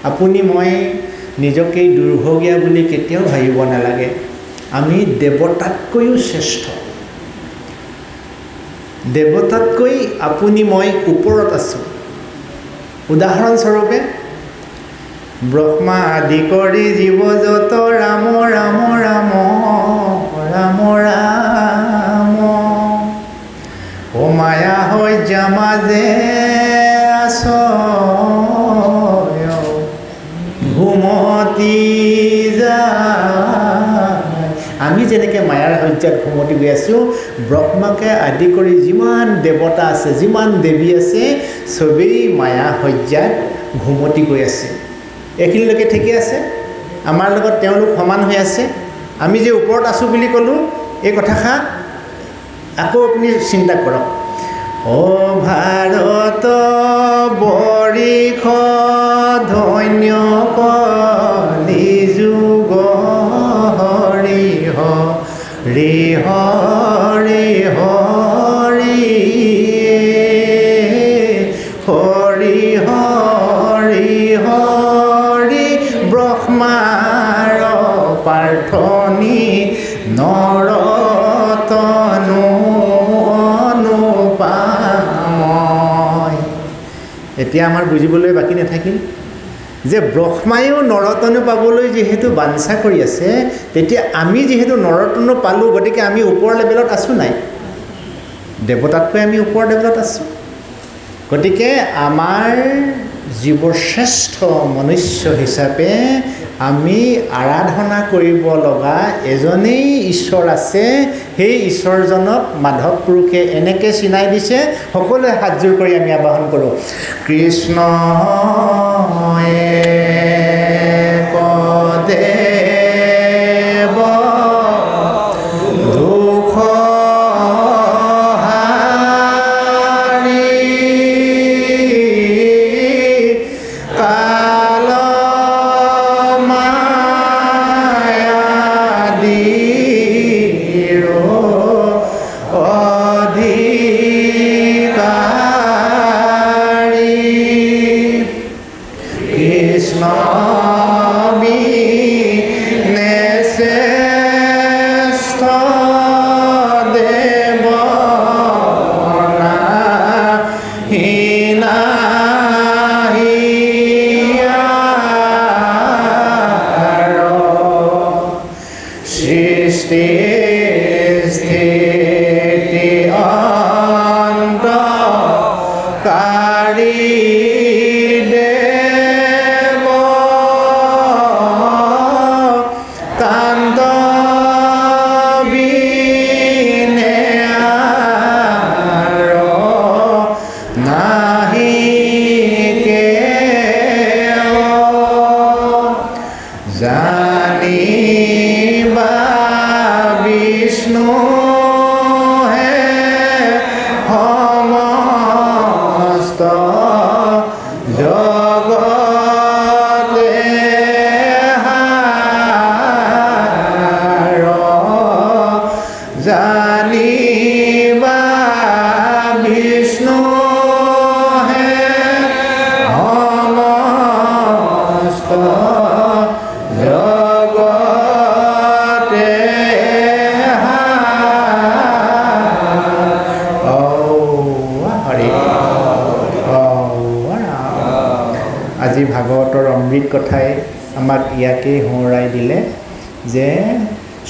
আপুনি মই নিজকে দুৰ্ভগীয়া বুলি কেতিয়াও ভাবিব নালাগে। আমি দেৱতাতকৈও শ্ৰেষ্ঠ। দেৱতাতকৈ আপুনি মই ওপৰত আছোঁ। উদাহৰণস্বৰূপে ব্ৰহ্মা আদি কৰি জীৱ যত ৰাম ৰাম ৰাম ৰাম ৰাম ও মায়া সজ্জা মাজে আছয় ঘুমতি যায়। আমি যেনেকৈ মায়াৰ সজ্জাত ঘুমতি গৈ আছোঁ, ব্ৰহ্মাকে আদি কৰি যিমান দেৱতা আছে, যিমান দেৱী আছে, চবেই মায়া সজ্জাত ঘুমতি গৈ আছে। এইখিনিলৈকে ঠিকে আছে? আমাৰ লগত তেওঁলোক সমান হৈ আছে। আমি যে ওপৰত আছোঁ বুলি ক'লোঁ, এই কথাষাৰ আকৌ আপুনি চিন্তা কৰক। অ ভাৰত বৰিষ ধন্য কলি যুগ হৰিহ ৰে হৰি হৰি হৰি হৰি হৰি ব্ৰহ্মাৰ প্ৰাৰ্থনী নৰতনু অনুপাময়। এতিয়া আমাৰ বুজিবলৈ বাকী নাথাকিল যে ব্ৰহ্মায়ো নৰতনু পাবলৈ যিহেতু বাঞ্ছা কৰি আছে, তেতিয়া আমি যিহেতু নৰতনু পালোঁ, গতিকে আমি ওপৰ লেভেলত আছোঁ নাই? দেৱতাতকৈ আমি ওপৰ লেভেলত আছোঁ। গতিকে আমাৰ জীৱশ্ৰেষ্ঠ মনুষ্য হিচাপে আমি আৰাধনা কৰিব লগা এজনেই ঈশ্বৰ আছে। সেই ঈশ্বৰজনক মাধৱ পুৰুষে এনেকৈ চিনাই দিছে। সকলোৱে হাতযোৰ কৰি আমি আবাহন কৰোঁ। কৃষ্ণ দেৱ দুখ আজি ভাগৱতৰ অমৃত কথাই আমাক ইয়াকেই সোঁৱৰাই দিলে যে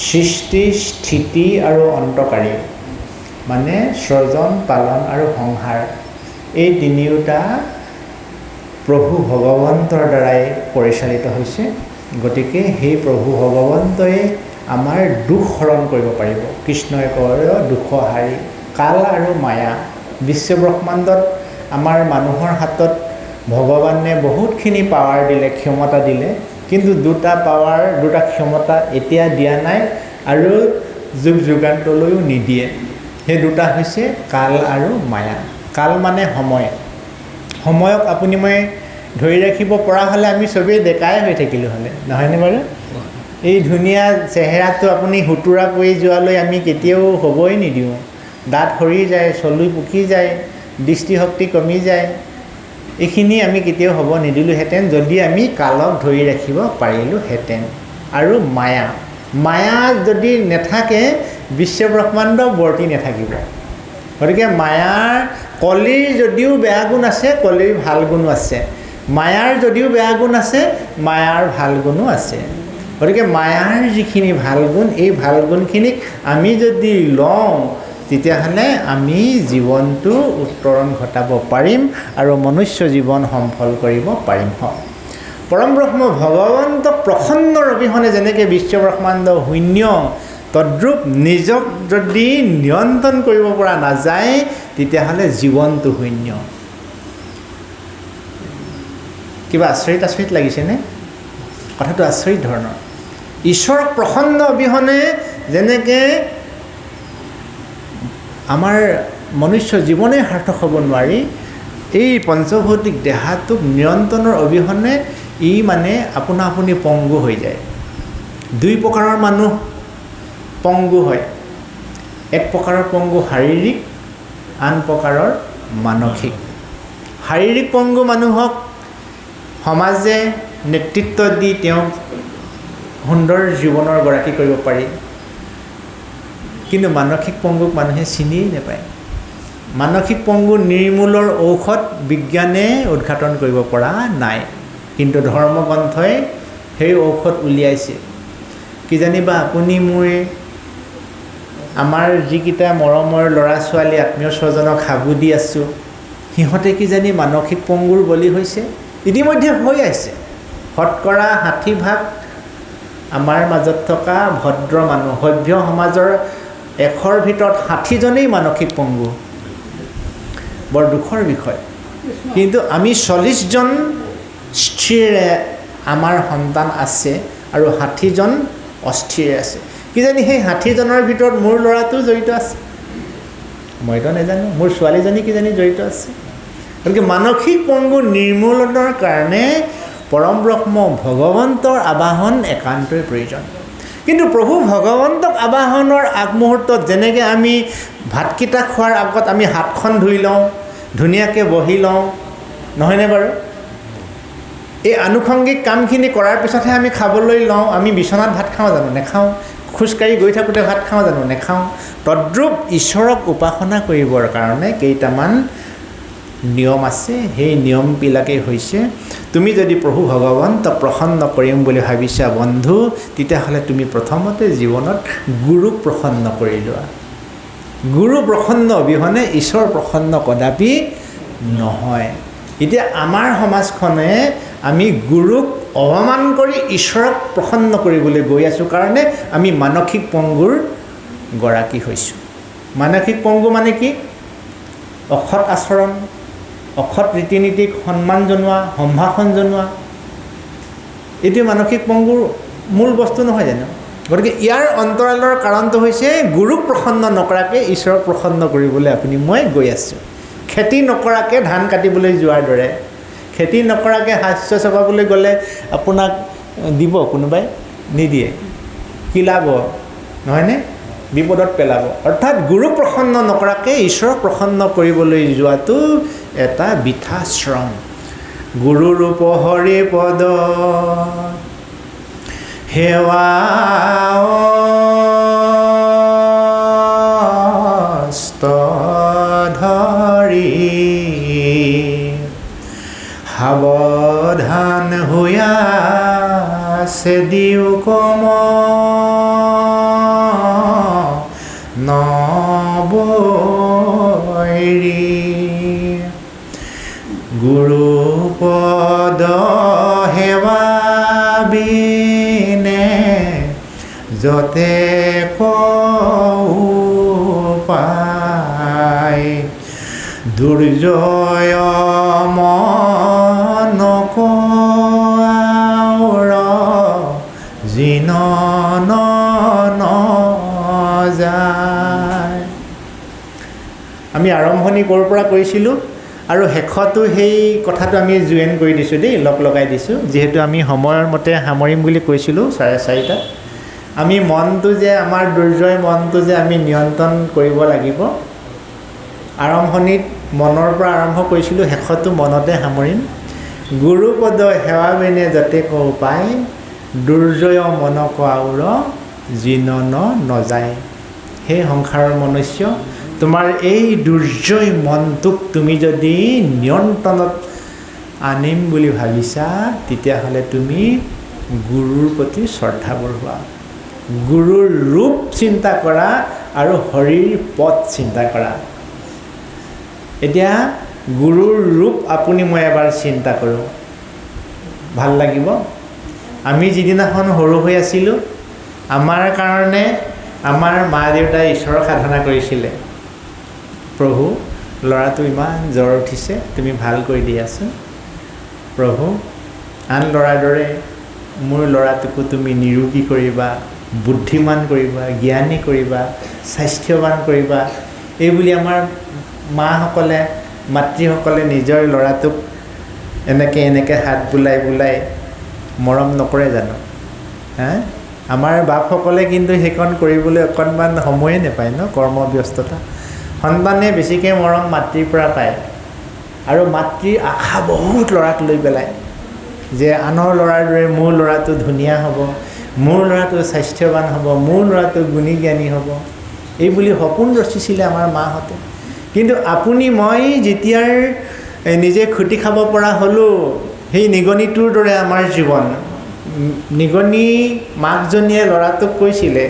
সৃষ্টি, স্থিতি আৰু অন্তকাৰী, মানে সৃজন, পালন আৰু সংহাৰ, এই তিনিওটা প্ৰভু ভগৱন্তৰ দ্বাৰাই পৰিচালিত হৈছে। গতিকে সেই প্ৰভু ভগৱন্তই আমাৰ দুখ হৰণ কৰিব পাৰিব। কৃষ্ণই কয় দুখহাৰী। কাল আৰু মায়া, বিশ্বব্ৰহ্মাণ্ডত আমাৰ মানুহৰ হাতত ভগৱানে বহুতখিনি পাৱাৰ দিলে, ক্ষমতা দিলে, কিন্তু দুটা পাৱাৰ, দুটা ক্ষমতা এতিয়া দিয়া নাই আৰু যুগ যুগান্তলৈও নিদিয়ে। সেই দুটা হৈছে কাল আৰু মায়া। কাল মানে সময়। সময়ক আপুনি মই ধৰি ৰাখিব পৰা হ'লে আমি চবেই ডেকাই হৈ থাকিলোঁ হ'লে, নহয়নে বাৰু? এই ধুনীয়া চেহেৰাটো আপুনি সুতুৰা পৰি যোৱালৈ আমি কেতিয়াও হ'বই নিদিওঁ। দাঁত সৰি যায়, চলু পকি যায়, দৃষ্টিশক্তি কমি যায়। এইখিনি আমি কেতিয়াও হ'ব নিদিলোহেঁতেন যদি আমি কালক ধৰি ৰাখিব পাৰিলোহেঁতেন। আৰু মায়া যদি নাথাকে বিশ্বব্ৰহ্মাণ্ড বৰ্তি নাথাকিব। গতিকে মায়াৰ কলিৰ যদিও বেয়া গুণ আছে, কলিৰ ভাল গুণো আছে। মায়াৰ যদিও বেয়া গুণ আছে, মায়াৰ ভাল গুণো আছে। গতিকে মায়াৰ যিখিনি ভাল গুণ, এই ভাল গুণখিনিক আমি যদি লওঁ তেতিয়াহ'লে আমি জীৱনটো উত্তৰণ ঘটাব পাৰিম আৰু মনুষ্য জীৱন সফল কৰিব পাৰিম। পৰম ব্ৰহ্ম ভগৱন্তক প্ৰসন্নৰ অবিহনে যেনেকৈ বিশ্বব্ৰহ্মাণ্ড শূন্য, তদ্ৰূপ নিজক যদি নিয়ন্ত্ৰণ কৰিব পৰা নাযায় তেতিয়াহ'লে জীৱনটো শূন্য। কিবা আচৰিত লাগিছেনে? কথাটো আচৰিত ধৰণৰ। ঈশ্বৰক প্ৰসন্ন অবিহনে যেনেকৈ আমাৰ মনুষ্য জীৱনেই সাৰ্থক হ'ব নোৱাৰি, এই পঞ্চভৌতিক দেহাটোক নিয়ন্ত্ৰণৰ অবিহনে ই মানে আপোনা আপুনি পংগু হৈ যায়। দুই প্ৰকাৰৰ মানুহ পংগু হয়। এক প্ৰকাৰৰ পংগু শাৰীৰিক, আন প্ৰকাৰৰ মানসিক। শাৰীৰিক পংগু মানুহক সমাজে নেতৃত্ব দি তেওঁক সুন্দৰ জীৱনৰ গৰাকী কৰিব পাৰি, কিন্তু মানসিক পংগুক মানুহে চিনিয়েই নাপায়। মানসিক পংগু নিৰ্মূলৰ ঔষধ বিজ্ঞানে উদ্ঘাটন কৰিব পৰা নাই, কিন্তু ধৰ্মগ্ৰন্থই সেই ঔষধ উলিয়াইছে। কিজানিবা আপুনি আমাৰ যিকেইটা মৰমৰ ল'ৰা ছোৱালী আত্মীয় স্বজনক সাবু দি আছোঁ, সিহঁতে কিজানি মানসিক পংগুৰ বলি হৈছে, ইতিমধ্যে হৈ আছে। শতকৰা 60% আমাৰ মাজত থকা ভদ্ৰ মানুহ, সভ্য সমাজৰ 100ৰ ভিতৰত 60জনেই মানসিক পংগু। বৰ দুখৰ বিষয়। কিন্তু আমি 40জন স্থিৰে আমাৰ সন্তান আছে আৰু 60জন অস্থিৰে আছে। কিজানি সেই 60জনৰ ভিতৰত মোৰ ল'ৰাটো জড়িত আছে, মইতো নাজানো, মোৰ ছোৱালীজনী কিজানি জড়িত আছে। গতিকে মানসিক পংগু নিৰ্মূলনৰ কাৰণে পৰম ব্ৰহ্ম ভগৱন্তৰ আবাহন একান্তই প্ৰয়োজন। কিন্তু প্ৰভু ভগৱন্তক আবাহনৰ আগমুহূৰ্তত যেনেকৈ আমি ভাতকেইটা খোৱাৰ আগত আমি হাতখন ধুই লওঁ, ধুনীয়াকৈ বহি লওঁ, নহয়নে বাৰু? এই আনুষংগিক কামখিনি কৰাৰ পিছতহে আমি খাবলৈ লওঁ। আমি বিচনাত ভাত খাওঁ জানো? নেখাওঁ। খোজকাঢ়ি গৈ থাকোঁতে ভাত খাওঁ জানো? নেখাওঁ। তদ্ৰূপ ঈশ্বৰক উপাসনা কৰিবৰ কাৰণে কেইটামান নিয়ম আছে। সেই নিয়মবিলাকেই হৈছে, তুমি যদি প্ৰভু ভগৱন্তক প্ৰসন্ন কৰিম বুলি ভাবিছা বন্ধু, তেতিয়াহ'লে তুমি প্ৰথমতে জীৱনত গুৰুক প্ৰসন্ন কৰি লোৱা। গুৰু প্ৰসন্ন অবিহনে ঈশ্বৰ প্ৰসন্ন কদাপি নহয়। এতিয়া আমাৰ সমাজখনে আমি গুৰুক অপমান কৰি ঈশ্বৰক প্ৰসন্ন কৰিবলৈ গৈ আছোঁ কাৰণে আমি মানসিক পংগুৰ গৰাকী হৈছোঁ। মানসিক পংগু মানে কি? অসৎ আচৰণ, অসৎ ৰীতি নীতিক সন্মান জনোৱা, সম্ভাষণ জনোৱা, এইটো মানসিক পংগুৰ মূল বস্তু নহয় জানো? গতিকে ইয়াৰ অন্তৰালৰ কাৰণটো হৈছে গুৰুক প্ৰসন্ন নকৰাকৈ ঈশ্বৰক প্ৰসন্ন কৰিবলৈ আপুনি মই গৈ আছোঁ। খেতি নকৰাকৈ ধান কাটিবলৈ যোৱাৰ দৰে, খেতি নকৰাকৈ শস্য চপাবলৈ গ'লে আপোনাক দিব কোনোবাই? নিদিয়ে, কিলাব, নহয়নে? বিপদত পেলাব। অৰ্থাৎ গুৰুক প্ৰসন্ন নকৰাকৈ ঈশ্বৰক প্ৰসন্ন কৰিবলৈ যোৱাটো এটা বৃথা শ্ৰম। গুৰু ৰূপ হৰি পদ সেৱা ধৰি সাৱধান হৈয়া দিও কম নবৈৰী গুৰু পদ সেৱা বিনে যতে পায় দুৰ্জয় মন জিন যায়। আমি আৰম্ভণি ক'ৰ পৰা কৰিছিলোঁ আৰু শেষতো সেই কথাটো আমি জুইন কৰি দিছোঁ দেই, লগাই দিছোঁ। যিহেতু আমি সময়ৰ মতে সামৰিম বুলি কৈছিলোঁ 4:30। আমি মনটো যে আমাৰ দুৰ্জয় মনটো যে আমি নিয়ন্ত্ৰণ কৰিব লাগিব আৰম্ভণিত মনৰ পৰা আৰম্ভ কৰিছিলোঁ, শেষতো মনতে সামৰিম। গুৰুপদ সেৱা বেনে যতে কওঁ পাই, দুৰ্জয় মন কোৱাউৰ জিনন নজায়। হে সংসাৰৰ মনুষ্য, তোমাৰ এই দুৰ্জয় মনটোক তুমি যদি নিয়ন্ত্ৰণত আনিম বুলি ভাবিছা, তেতিয়াহ'লে তুমি গুৰুৰ প্ৰতি শ্ৰদ্ধা বঢ়োৱা, গুৰুৰ ৰূপ চিন্তা কৰা আৰু হৰিৰ পথ চিন্তা কৰা। এতিয়া গুৰুৰ ৰূপ আপুনি মই এবাৰ চিন্তা কৰোঁ, ভাল লাগিব। আমি যিদিনাখন সৰু হৈ আছিলোঁ, আমাৰ কাৰণে আমাৰ মা দেউতাই ঈশ্বৰৰ সাধনা কৰিছিলে, প্ৰভু ল'ৰাটো ইমান জ্বৰ উঠিছে, তুমি ভাল কৰি দিয়াচোন। প্ৰভু আন ল'ৰাৰ দৰে মোৰ ল'ৰাটোকো তুমি নিৰোগী কৰিবা, বুদ্ধিমান কৰিবা, জ্ঞানী কৰিবা, স্বাস্থ্যৱান কৰিবা। এইবুলি আমাৰ মাসকলে, মাতৃসকলে নিজৰ ল'ৰাটোক এনেকৈ হাত বুলাই বুলাই মৰম নকৰে জানো? আমাৰ বাপসকলে কিন্তু সেইকণ কৰিবলৈ অকণমান সময়ে নাপায় ন, কৰ্মব্যস্ততা। সন্তানে বেছিকৈ মৰম মাতৃৰ পৰা পায়, আৰু মাতৃৰ আশা বহুত ল'ৰাক লৈ পেলাই, যে আনৰ ল'ৰাৰ দৰে মোৰ ল'ৰাটো ধুনীয়া হ'ব, মোৰ ল'ৰাটো স্বাস্থ্যৱান হ'ব, মোৰ ল'ৰাটো গুণী জ্ঞানী হ'ব, এইবুলি সপোন ৰচিছিলে আমাৰ মাহঁতে। কিন্তু আপুনি মই যেতিয়াৰ নিজে খুটি খাব পৰা হ'লোঁ, সেই নিগনিটোৰ দৰে আমাৰ জীৱন। নিগনি মাকজনীয়ে ল'ৰাটোক কৈছিলে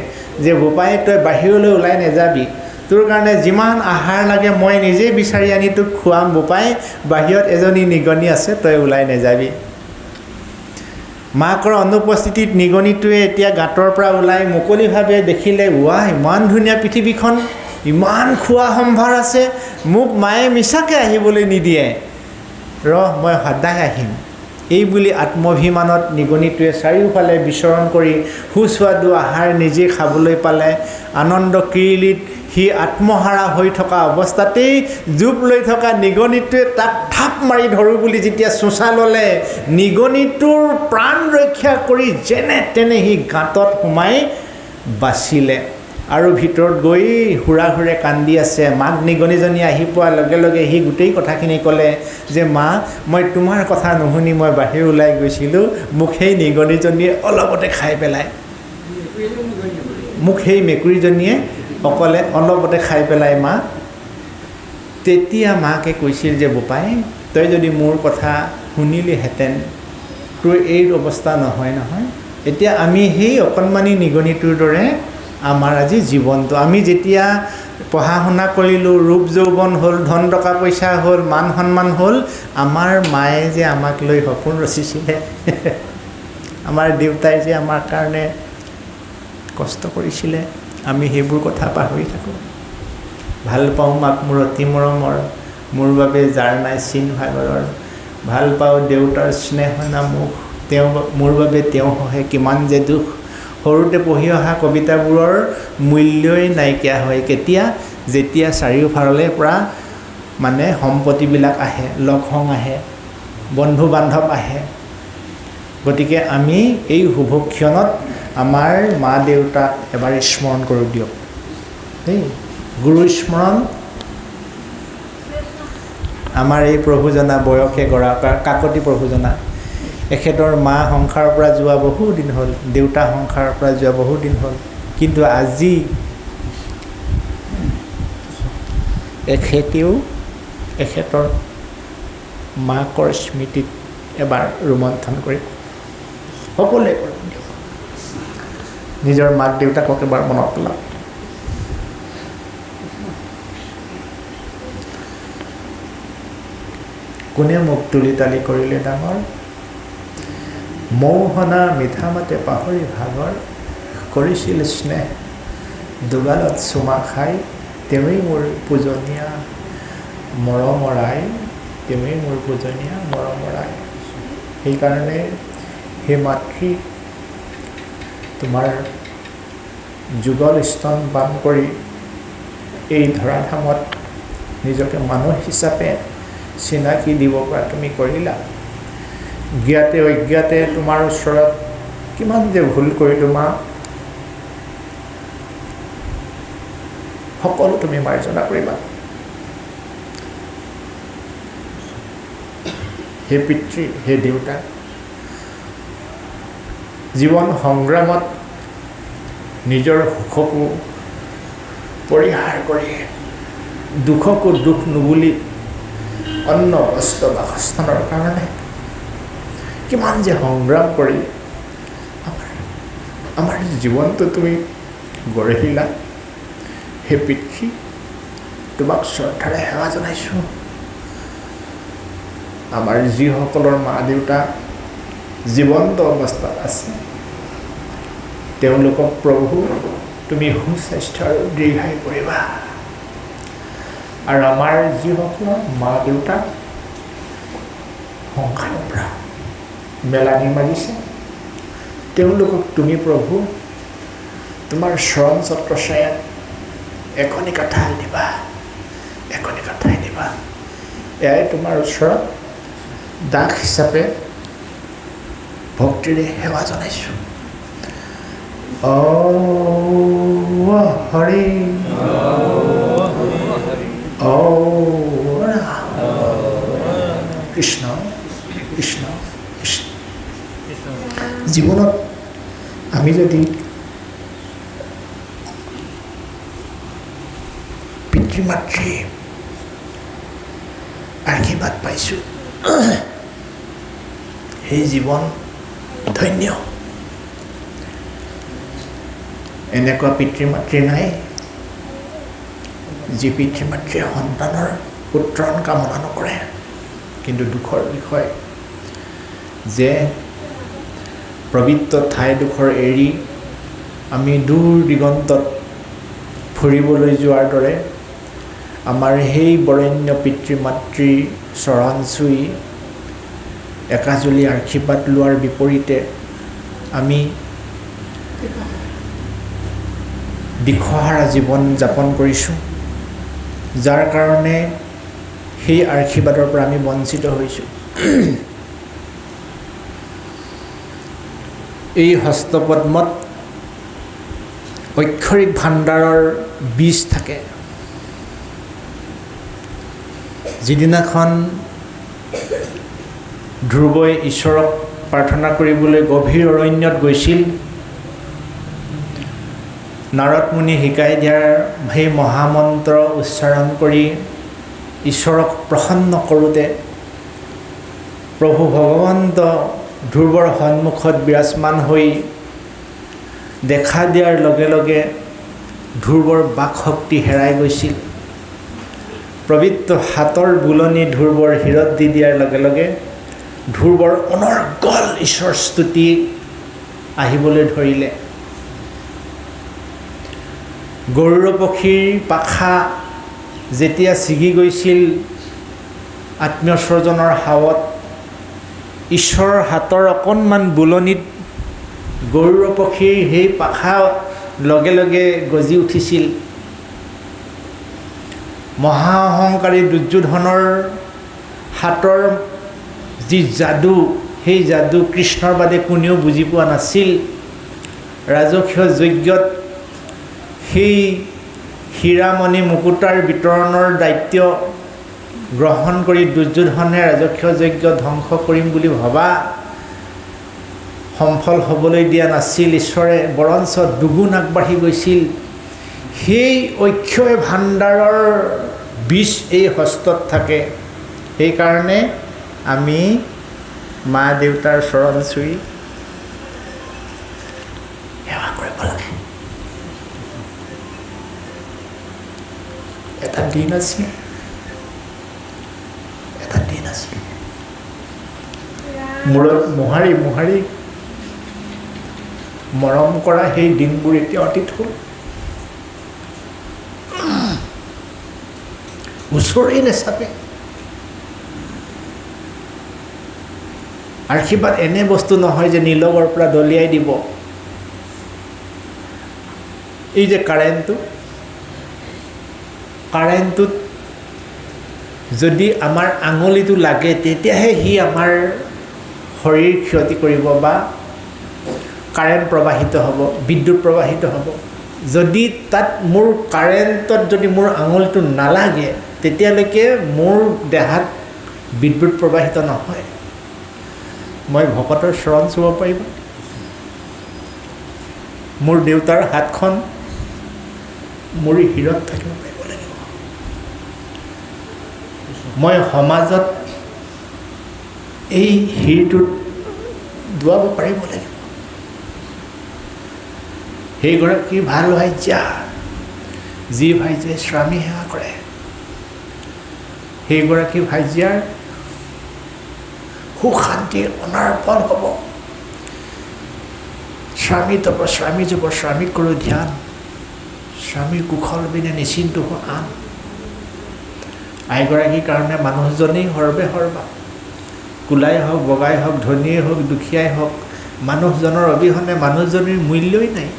যে বোপাই তই বাহিৰলৈ ওলাই নাযাবি, তোৰ কাৰণে যিমান আহাৰ লাগে মই নিজেই বিচাৰি আনি তোক খুৱাম বোপাই, বাহিৰত এজনী নিগনি আছে, তই ওলাই নাযাবি। মাকৰ অনুপস্থিতিত নিগনিটোৱে এতিয়া গাঁতৰ পৰা ওলাই মুকলিভাৱে দেখিলে, ৱাহ ইমান ধুনীয়া পৃথিৱীখন, ইমান খোৱা সম্ভাৰ আছে, মোক মায়ে মিছাকৈ আহিবলৈ নিদিয়ে, মই সদায় আহিম। এই বুলি আত্মভিমানত নিগনিটোৱে চাৰিওফালে বিচৰণ কৰি সুস্বাদু আহাৰ নিজে খাবলৈ পালে। আনন্দ কিৰিলিত সি আত্মহাৰা হৈ থকা অৱস্থাতেই জোপ লৈ থকা নিগনিটোৱে তাক থাপ মাৰি ধৰোঁ বুলি যেতিয়া চোঁচা ল'লে, নিগনিটোৰ প্ৰাণ ৰক্ষা কৰি যেনে তেনে সি গাঁতত সোমাই বাচিলে। আৰু ভিতৰত গৈ হুৰা হুৰে কান্দি আছে। মাক নিগনিজনী আহি পোৱাৰ লগে লগে সি গোটেই কথাখিনি ক'লে যে মা, মই তোমাৰ কথা নুশুনি মই বাহিৰ ওলাই গৈছিলোঁ, মোক সেই নিগনিজনীয়ে অলপতে খাই পেলাই, মোক সেই মেকুৰীজনীয়ে অলপতে খাই পেলাই মা। তেতিয়া মাকে কৈছিল যে বোপাই তই যদি মোৰ কথা শুনিলিহেঁতেন, তোৰ এই অৱস্থা নহয়। এতিয়া আমি সেই অকণমানি নিগনিটোৰ দৰে আমাৰ আজি জীৱনটো, আমি যেতিয়া পঢ়া শুনা কৰিলোঁ, ৰূপ যৌৱন হ'ল, ধন টকা পইচা হ'ল, মান সন্মান হ'ল, আমাৰ মায়ে যে আমাক লৈ সপোন ৰচিছিলে, আমাৰ দেউতাই যে আমাৰ কাৰণে কষ্ট কৰিছিলে, আমি সেইবোৰ কথা পাহৰি থাকোঁ। ভাল পাওঁ মাক মোৰ অতি মৰমৰ, মোৰ বাবে যাৰ নাই চিন ভাগৰৰ, ভাল পাওঁ দেউতাৰ স্নেহ নামুখ, তেওঁ মোৰ বাবে তেওঁ সহে কিমান যে দুখ। সৰুতে পঢ়ি অহা কবিতাবোৰৰ মূল্যই নাইকিয়া হয় কেতিয়া, যেতিয়া চাৰিওফালৰ পৰা সম্পত্তিবিলাক আহে, লগ সংগ আহে, বন্ধু বান্ধৱ আহে। গতিকে আমি এই শুভক্ষণত আমাৰ মা দেউতাক এবাৰ স্মৰণ কৰোঁ দিয়ক দেই। গুৰু স্মৰণ আমাৰ এই প্ৰভুজনা বয়সে গঢ়া কাকতি প্ৰভুজনা, এখেতৰ মা সংসাৰৰ পৰা যোৱা বহুদিন হ'ল, দেউতা সংসাৰৰ পৰা যোৱা বহুদিন হ'ল, কিন্তু আজি এখেতেও এখেতৰ মাকৰ স্মৃতিত এবাৰ ৰোমন্থন কৰি সকলোৱে কৰোঁ, নিজৰ মাক দেউতাকক এবাৰ মনত পেলাওক। কোনে মোক তুলি তালি কৰিলে ডাঙৰ, মৌহনা মিঠা মাতে পাহৰি ভাগৰ, কৰিছিল স্নেহ দুগালত চুমা খাই, তেৱেই মোৰ পূজনীয়া মৰমৰাই, তেৱেই মোৰ পূজনীয়া মৰমৰাই। সেইকাৰণে হে মাতৃ, তোমাৰ যুগল স্তন পান কৰি এই ধৰাধামত নিজকে মানুহ হিচাপে চিনাকি দিব পৰা তুমি কৰিলা। জ্ঞাতে অজ্ঞাতে তোমাৰ ওচৰত কিমান যে ভুল কৰিলোঁ মা, সকলো তুমি মাৰ্জনা কৰিবা। হে পিতৃ, হে দেউতা, জীৱন সংগ্ৰামত নিজৰ সুখকো পৰিহাৰ কৰি দুখকো দুখ নুবুলি অন্ন বস্ত্ৰ বাসস্থানৰ কাৰণে কিমান যে সংগ্ৰাম কৰি আমাৰ জীৱনটো তুমি গঢ়িলা। হে পিতৃ, তোমাক শ্ৰদ্ধাৰে সেৱা জনাইছোঁ। আমাৰ যিসকলৰ মা দেউতা জীৱন্ত অৱস্থাত আছে তেওঁলোকক প্ৰভু তুমি সুস্বাস্থ্য আৰু দীৰ্ঘায়ু কৰিবা। আৰু আমাৰ যিসকলৰ মা দেউতা সংসাৰৰ পৰা মেলানি মাৰিছে তেওঁলোকক তুমি প্ৰভু তোমাৰ চৰণ ছত্ৰছায়াত একণিকা ঠাই দিবা, একণিকা ঠাই দিবা। এয়াই তোমাৰ ওচৰত দাস হিচাপে ভক্তিৰে সেৱা জনাইছোঁ। হৰি কৃষ্ণ কৃষ্ণ কৃষ্ণ। জীৱনত আমি যদি পিতৃ মাতৃ আশীৰ্বাদ পাইছোঁ সেই জীৱন ধন্য। এনেকুৱা পিতৃ মাতৃ নাই যি পিতৃ মাতৃয়ে সন্তানৰ পুত্ৰণ কামনা নকৰে। কিন্তু দুখৰ বিষয় যে পবিত্ৰ ঠাইডোখৰ এৰি আমি দূৰ দিগন্তত ফুৰিবলৈ যোৱাৰ দৰে আমাৰ সেই বৰেণ্য পিতৃ মাতৃৰ চৰণ চুই একাঁজলি আশীৰ্বাদ লোৱাৰ বিপৰীতে আমি দিশহাৰা জীৱন যাপন কৰিছোঁ, যাৰ কাৰণে সেই আশীৰ্বাদৰ পৰা আমি বঞ্চিত হৈছোঁ। এই হস্তপদ্মত ঐশ্বৰিক ভাণ্ডাৰৰ বীজ থাকে। যিদিনাখন ধ্ৰুৱই ঈশ্বৰক প্ৰাৰ্থনা কৰিবলৈ গভীৰ অৰণ্যত গৈছিল, নাৰদ মুনি শিকাই দিয়াৰ সেই মহামন্ত্ৰ উচ্চাৰণ কৰি ঈশ্বৰক প্ৰসন্ন কৰোঁতে প্ৰভু ভগৱন্ত ধ্ৰুৱৰ সন্মুখত বিৰাজমান হৈ দেখা দিয়াৰ লগে লগে ধ্ৰুৱৰ বাক শক্তি হেৰাই গৈছিল। পবিত্ৰ হাতৰ বুলনি ধ্ৰুৱৰ শিৰত দি দিয়াৰ লগে লগে ধ্ৰুৱৰ অনৰ্গল ঈশ্বৰ স্তুতি আহিবলৈ ধৰিলে। গৰুড় পক্ষীৰ পাখা যেতিয়া ছিগি গৈছিল আত্মীয় স্বজনৰ হাৱত, ঈশ্বৰৰ হাতৰ অকণমান বুলনিত গৰুড় পক্ষীৰ সেই পাখা লগে লগে গজি উঠিছিল। মহা অহংকাৰী দুৰ্যোধনৰ হাতৰ যি যাদু, সেই যাদু কৃষ্ণৰ বাদে কোনেও বুজি পোৱা নাছিল। ৰাজকীয় যজ্ঞত সেই হীৰামণি মুকুতাৰ বিতৰণৰ দায়িত্ব গ্ৰহণ কৰি দুৰ্যোধনে ৰাজকীয় যজ্ঞ ধ্বংস কৰিম বুলি ভবা সফল হ'বলৈ দিয়া নাছিল ঈশ্বৰে, বৰঞ্চ দুগুণ আগবাঢ়ি গৈছিল। সেই ঐশ্বৰিক ভাণ্ডাৰৰ বীজ এই হস্তত থাকে। সেইকাৰণে আমি মা দেউতাৰ চৰণ চুই সেৱা কৰিব লাগে। এটা দিন আছিল, এটা দিন আছিল মূৰত মোহাৰি মোহাৰি মৰম কৰা সেই দিনবোৰ এতিয়া অতীত হ'ল। ওচৰেই নেচাপে। আশীৰ্বাদ এনে বস্তু নহয় যে নিলগৰ পৰা দলিয়াই দিব। এই যে কাৰেণ্টটোত যদি আমাৰ আঙুলিটো লাগে তেতিয়াহে সি আমাৰ শৰীৰ ক্ষতি কৰিব বা কাৰেণ্ট প্ৰবাহিত হ'ব, বিদ্যুৎ প্ৰবাহিত হ'ব। যদি তাত মোৰ কাৰেণ্টত যদি মোৰ আঙুলিটো নালাগে তেতিয়ালৈকে মোৰ দেহাত বিদ্যুৎ প্ৰবাহিত নহয়। মই ভকতৰ চৰণ চুব পাৰিব, মোৰ দেউতাৰ হাতখন মোৰ শিৰত থাকিব পাৰিব লাগিব, মই সমাজত এই শিৰটোত দোৱাব পাৰিব লাগিব। সেইগৰাকী ভাল ভাইজা, যি ভাইজিয়ে স্বামী সেৱা কৰে, সেইগৰাকী ভাইজিয়াৰ সুখ শান্তিৰ অনাৰ্পণ হ'ব। স্বামী তপ স্বামী যুৱ স্বামী কৰোঁ ধ্যান, স্বামীৰ কুশল বিনে নিশ্চিন্ত আন। আইগৰাকীৰ কাৰণে মানুহজনেই সৰ্বে সৰ্বা, কোলাই হওক বগাই হওক ধনীয়ে হওক দুখীয়াই হওক, মানুহজনৰ অবিহনে মানুহজনীৰ মূল্যই নাই।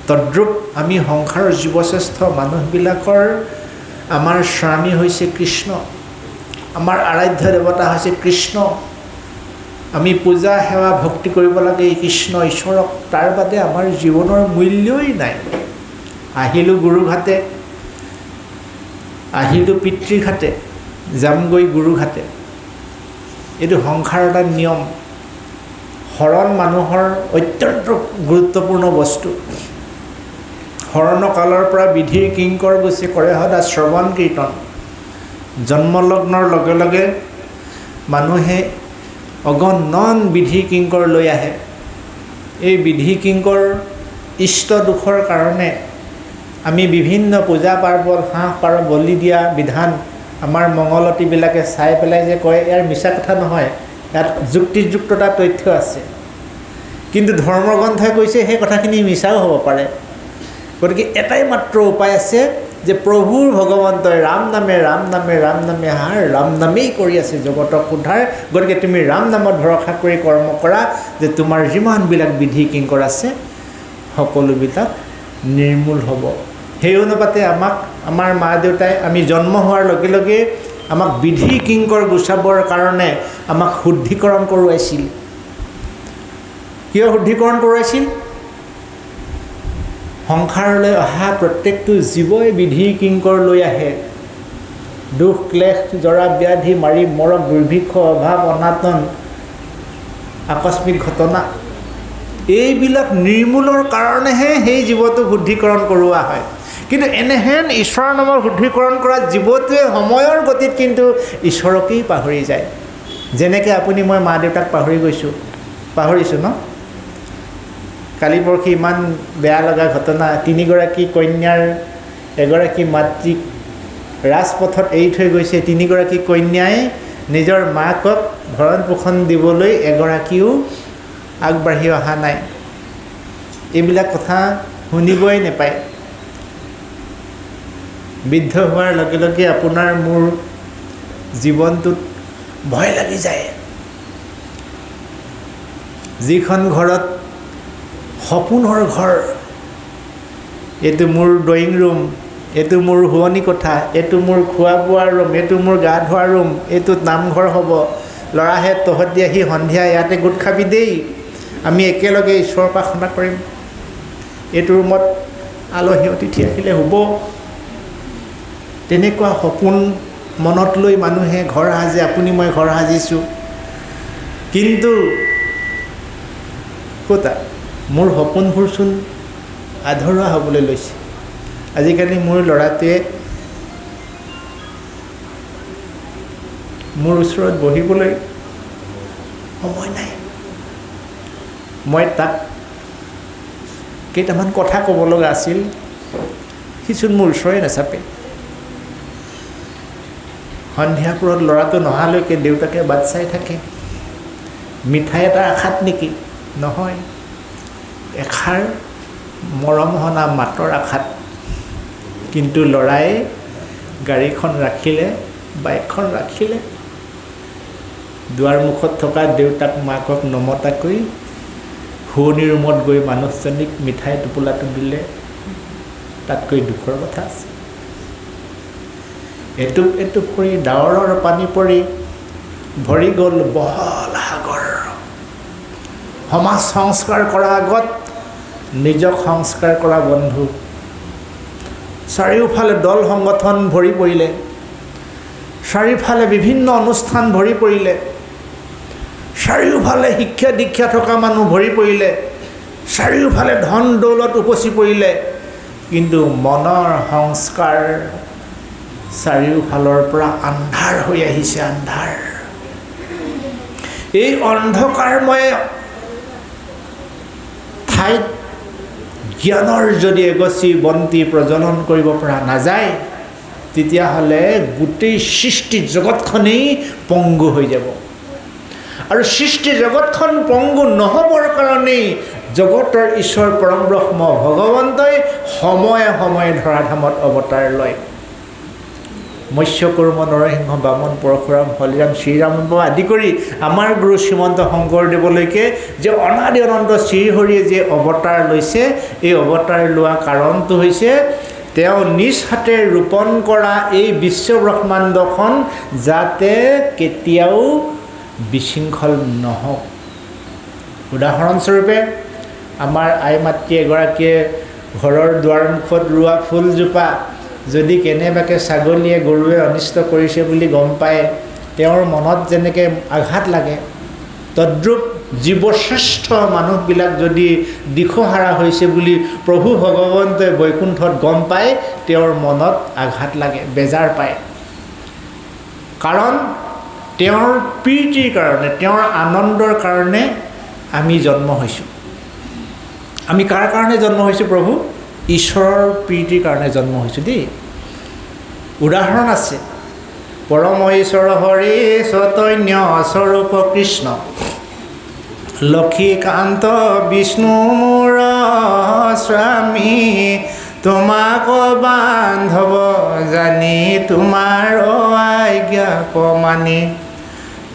তদ্ৰূপ আমি সংসাৰৰ জীৱশ্ৰেষ্ঠ মানুহবিলাকৰ আমাৰ স্বামী হৈছে কৃষ্ণ, আমাৰ আৰাধ্য দেৱতা হৈছে কৃষ্ণ। আমি পূজা সেৱা ভক্তি কৰিব লাগে এই কৃষ্ণ ঈশ্বৰক, তাৰ বাদে আমাৰ জীৱনৰ মূল্যই নাই। আহিলোঁ গুৰুঘাটে, আহিলোঁ পিতৃঘাটে, যামগৈ গুৰুঘাটে। এইটো সংসাৰৰ এটা নিয়ম। শৰণ মানুহৰ অত্যন্ত গুৰুত্বপূৰ্ণ বস্তু। শৰণকালৰ পৰা বিধিৰ কিংকৰ গুচি কৰে সদা শ্ৰৱণ কীৰ্তন। জন্মলগ্নৰ লগে লগে মানুহে অগণন বিধি কিংকৰ লৈ আহে। এই বিধি কিংকৰ ইষ্ট দুখৰ কাৰণে আমি বিভিন্ন পূজা পাৰ্বণ হাঁহ পাৰ বলি দিয়া বিধান আমাৰ মংগলতীবিলাকে চাই পেলাই যে কয় ইয়াৰ মিছা কথা নহয়, ইয়াত যুক্তিযুক্ততা তথ্য আছে। কিন্তু ধৰ্মগ্ৰন্থই কৈছে সেই কথাখিনি মিছাও হ'ব পাৰে। গতিকে এটাই মাত্ৰ উপায় আছে যে প্ৰভুৰ ভগৱন্তই ৰাম নামে ৰাম নামে ৰাম নামে হাৰ ৰাম নামেই কৰি আছে জগতক উদ্ধাৰ। গতিকে তুমি ৰাম নামত ভৰসা কৰি কৰ্ম কৰা, যে তোমাৰ যিমানবিলাক বিধি কিংকৰ আছে সকলোবিলাক নিৰ্মূল হ'ব। সেই অনুপাতে আমাক আমাৰ মা দেউতাই আমি জন্ম হোৱাৰ লগে লগে আমাক বিধি কিংকৰ গুচাবৰ কাৰণে আমাক শুদ্ধিকৰণ কৰোৱাইছিল। কিয় শুদ্ধিকৰণ কৰোৱাইছিল? সংসাৰলৈ অহা প্ৰত্যেকটো জীৱই বিধি কিংকৰ লৈ আহে। দুখ ক্লেশ জৰা ব্যাধি মাৰি মৰক দুৰ্ভিক্ষ অভাৱ অনাটন আকস্মিক ঘটনা, এইবিলাক নিৰ্মূলৰ কাৰণেহে সেই জীৱটো শুদ্ধিকৰণ কৰোৱা হয়। কিন্তু এনেহেন ঈশ্বৰৰ নামৰ শুদ্ধিকৰণ কৰা জীৱটোৱে সময়ৰ গতিত কিন্তু ঈশ্বৰকেই পাহৰি যায়। যেনেকৈ আপুনি মই মা দেউতাক পাহৰিছোঁ ন? কালি পৰহি ইমান বেয়া লগা ঘটনা, 3গৰাকী কন্যাৰ এগৰাকী মাতৃক ৰাজপথত এৰি থৈ গৈছে। 3গৰাকী কন্যাই নিজৰ মাকক ভৰণ পোষণ দিবলৈ এগৰাকীও আগবাঢ়ি অহা নাই। এইবিলাক কথা শুনিবই নাপায়। বৃদ্ধ হোৱাৰ লগে লগে আপোনাৰ মোৰ জীৱনটোত ভয় লাগি যায়। যিখন ঘৰত সপোনৰ ঘৰ, এইটো মোৰ ড্ৰয়িং ৰুম, এইটো মোৰ শোৱনি কোঠা, এইটো মোৰ খোৱা বোৱাৰ ৰুম, এইটো মোৰ গা ধোৱা ৰুম, এইটোত নামঘৰ হ'ব, ল'ৰাহে তহঁতি আহি সন্ধিয়া ইয়াতে গোট খাবি দেই, আমি একেলগে ঈশ্বৰৰ উপাসনা কৰিম, এইটো ৰুমত আলহী অতিথি আহিলে হ'ব। তেনেকুৱা সপোন মনত লৈ মানুহে ঘৰ সাজে। আপুনি মই ঘৰ সাজিছোঁ, কিন্তু ক'তা মোৰ সপোনবোৰচোন আধৰুৱা হ'বলৈ লৈছে। আজিকালি মোৰ ল'ৰাটোৱে মোৰ ওচৰত বহিবলৈ সময় নাই। মই তাক কেইটামান কথা ক'ব লগা আছিল, সিচোন মোৰ ওচৰৰে নাচাপে। সন্ধিয়াপৰত ল'ৰাটো নহালৈকে দেউতাকে বাট চাই থাকে। মিঠাই এটা আশাত নেকি? নহয়, এষাৰ মৰমহনা মাতৰ আশাত। কিন্তু ল'ৰাই গাড়ীখন ৰাখিলে, বাইকখন ৰাখিলে, দুৱাৰমুখত থকা দেউতাক মাকক নমতাকৈ শোৱনি ৰুমত গৈ মানুহজনীক মিঠাই টোপোলাটো দিলে। তাতকৈ দুখৰ কথা আছে। এটুপ এটুপ কৰি ডাৱৰৰ পানী পৰি ভৰি গ'ল বহল সাগৰ। সমাজ সংস্কাৰ কৰাৰ আগত নিজক সংস্কাৰ কৰা বন্ধু। চাৰিওফালে দল সংগঠন ভৰি পৰিলে, চাৰিওফালে বিভিন্ন অনুষ্ঠান ভৰি পৰিলে। চাৰিওফালে শিক্ষা দীক্ষা থকা মানুহ ভৰি পৰিলে, চাৰিওফালে ধন দৌলত উপচি পৰিলে, কিন্তু মনৰ সংস্কাৰ চাৰিওফালৰ পৰা আন্ধাৰ হৈ আহিছে, আন্ধাৰ। এই অন্ধকাৰময় ঠাইত জ্ঞানৰ যদি এগছি বন্তি প্ৰজ্বলন কৰিব পৰা নাযায়, তেতিয়াহ'লে গোটেই সৃষ্টি জগতখনেই পংগু হৈ যাব। আৰু সৃষ্টি জগতখন পংগু নহ'বৰ কাৰণেই জগতৰ ঈশ্বৰ পৰম ব্ৰহ্ম ভগৱন্তই সময়ে সময়ে ধৰাধামত অৱতাৰ লয়। মৎস্যকুৰ্ম, নৰসিংহ, বামন, পৰশুৰাম, হলিৰাম, শ্ৰীৰাম আদি কৰি আমাৰ গুৰু শ্ৰীমন্ত শংকৰদেৱলৈকে যে অনাদি অনন্ত শ্ৰীহৰিয়ে যে অৱতাৰ লৈছে, এই অৱতাৰ লোৱা কাৰণটো হৈছে তেওঁ নিজ হাতে ৰোপণ কৰা এই বিশ্ব ব্ৰহ্মাণ্ডখন যাতে কেতিয়াও বিশৃংখল নহওক। উদাহৰণস্বৰূপে আমাৰ আই মাতৃ এগৰাকীয়ে ঘৰৰ দুৱাৰমুখত ৰোৱা ফুলজোপা যদি কেনেবাকৈ ছাগলীয়ে গৰুৱে অনিষ্ট কৰিছে বুলি গম পায়, তেওঁৰ মনত যেনেকৈ আঘাত লাগে, তদ্ৰূপ জীৱশ্ৰেষ্ঠ মানুহবিলাক যদি দিশহাৰা হৈছে বুলি প্ৰভু ভগৱন্তই বৈকুণ্ঠত গম পায়, তেওঁৰ মনত আঘাত লাগে, বেজাৰ পায়। কাৰণ তেওঁৰ প্ৰীতিৰ কাৰণে, তেওঁৰ আনন্দৰ কাৰণে আমি জন্ম হৈছোঁ। আমি কাৰ কাৰণে জন্ম হৈছোঁ প্ৰভু? ঈশ্বৰৰ প্ৰীতিৰ কাৰণে জন্ম হৈছোঁ দেই। উদাহৰণ আছে, পৰম ঈশ্বৰ হৰি চৈতন্য স্বৰূপ কৃষ্ণ, লক্ষীকান্ত বিষ্ণু মোৰ স্বামী, তোমাক বান্ধৱ জানি তোমাৰ আজ্ঞা মানি,